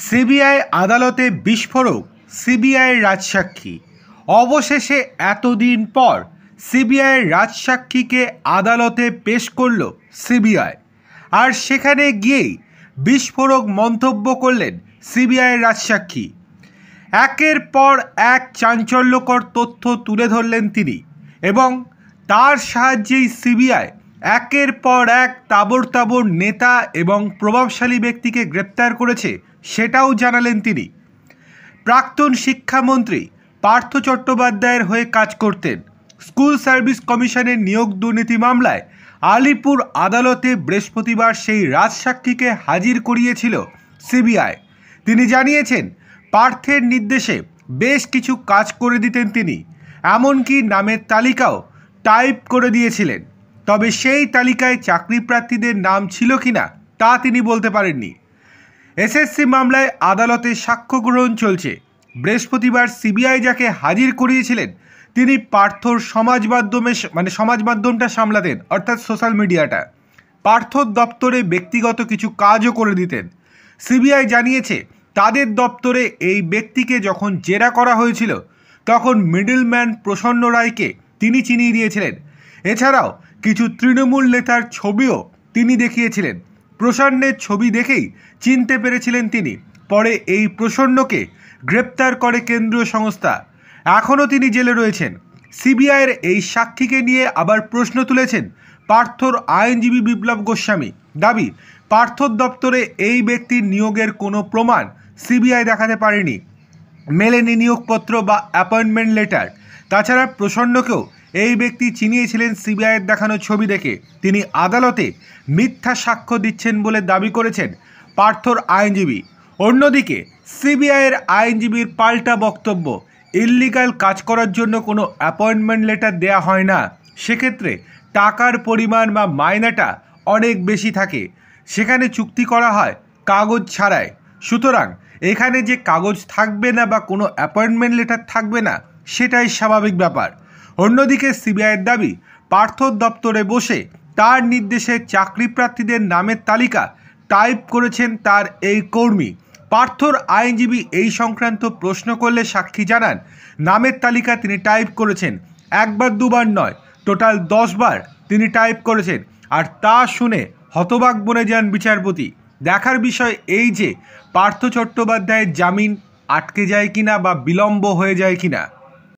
CBI আদালতে বিস্ফোরক সিবিআইয়ের রাজসাক্ষী। অবশেষে এতদিন পর সিবিআইয়ের রাজসাক্ষীকে আদালতে পেশ করল সিবিআই, আর সেখানে গিয়েই বিস্ফোরক মন্তব্য করলেন সিবিআইয়ের রাজসাক্ষী। একের পর এক চাঞ্চল্যকর তথ্য তুলে ধরলেন তিনি, এবং তার সাহায্যেই সিবিআই একের পর এক তাবড় নেতা এবং প্রভাবশালী ব্যক্তিকে গ্রেপ্তার করেছে সেটাও জানালেন তিনি। প্রাক্তন শিক্ষামন্ত্রী পার্থ চট্টোপাধ্যায়ের হয়ে কাজ করতেন। স্কুল সার্ভিস কমিশনের নিয়োগ দুর্নীতি মামলায় আলিপুর আদালতে বৃহস্পতিবার সেই রাজসাক্ষীকে হাজির করিয়েছিল সিবিআই। তিনি জানিয়েছেন, পার্থের নির্দেশে বেশ কিছু কাজ করে দিতেন তিনি, এমনকি নামের তালিকাও টাইপ করে দিয়েছিলেন। তবে সেই তালিকায় চাকরি প্রার্থীদের নাম ছিল কিনা তা তিনি বলতে পারেননি। এসএসসি মামলায় আদালতে সাক্ষ্য গ্রহণ চলছে। বৃহস্পতিবার সিবিআই যাকে হাজির করিয়েছিলেন তিনি পার্থর সমাজ মাধ্যমটা সামলাতেন, অর্থাৎ সোশ্যাল মিডিয়াটা। পার্থর দপ্তরে ব্যক্তিগত কিছু কাজও করে দিতেন। সিবিআই জানিয়েছে, তাদের দপ্তরে এই ব্যক্তিকে যখন জেরা করা হয়েছিল তখন মিডলম্যান প্রসন্ন রায়কে তিনি চিনিয়ে দিয়েছিলেন। এছাড়াও কিছু তৃণমূল নেতার ছবিও তিনি দেখিয়েছিলেন। প্রসন্নের ছবি দেখেই চিনতে পেরেছিলেন তিনি। পরে এই প্রসন্নকে গ্রেপ্তার করে কেন্দ্রীয় সংস্থা। এখনও তিনি জেলে রয়েছেন। সিবিআইয়ের এই সাক্ষীকে নিয়ে আবার প্রশ্ন তুলেছেন পার্থর আইনজীবী বিপ্লব গোস্বামী। দাবি, পার্থর দপ্তরে এই ব্যক্তির নিয়োগের কোনো প্রমাণ সিবিআই দেখাতে পারেনি, মেলেনি নিয়োগপত্র বা অ্যাপয়েন্টমেন্ট লেটার। তাছাড়া প্রসন্নকেও এই ব্যক্তি চিনিয়েছিলেন সিবিআইয়ের দেখানো ছবি দেখে। তিনি আদালতে মিথ্যা সাক্ষ্য দিচ্ছেন বলে দাবি করেছেন পার্থর আইনজীবী। অন্যদিকে সিবিআইয়ের আইনজীবীর পাল্টা বক্তব্য, ইল্লিগাল কাজ করার জন্য কোনো অ্যাপয়েন্টমেন্ট লেটার দেয়া হয় না, সেক্ষেত্রে টাকার পরিমাণ বা মাইনাটা অনেক বেশি থাকে, সেখানে চুক্তি করা হয় কাগজ ছাড়াই। সুতরাং এখানে যে কাগজ থাকবে না বা কোনো অ্যাপয়েন্টমেন্ট লেটার থাকবে না সেটাই স্বাভাবিক ব্যাপার। অন্যদিকে সিবিআইয়ের দাবি, পার্থর দপ্তরে বসে তার নির্দেশে চাকরি প্রার্থীদের নামের তালিকা টাইপ করেছেন তার এই কর্মী। পার্থর আইনজীবী এই সংক্রান্ত প্রশ্ন করলে সাক্ষী জানান, নামের তালিকা তিনি টাইপ করেছেন, একবার দুবার নয়, টোটাল 10 বার তিনি টাইপ করেছেন। আর তা শুনে হতবাক বনে যান বিচারপতি। দেখার বিষয় এই যে পার্থ চট্টোপাধ্যায়ের জামিন আটকে যায় কিনা বা বিলম্ব হয়ে যায় কিনা।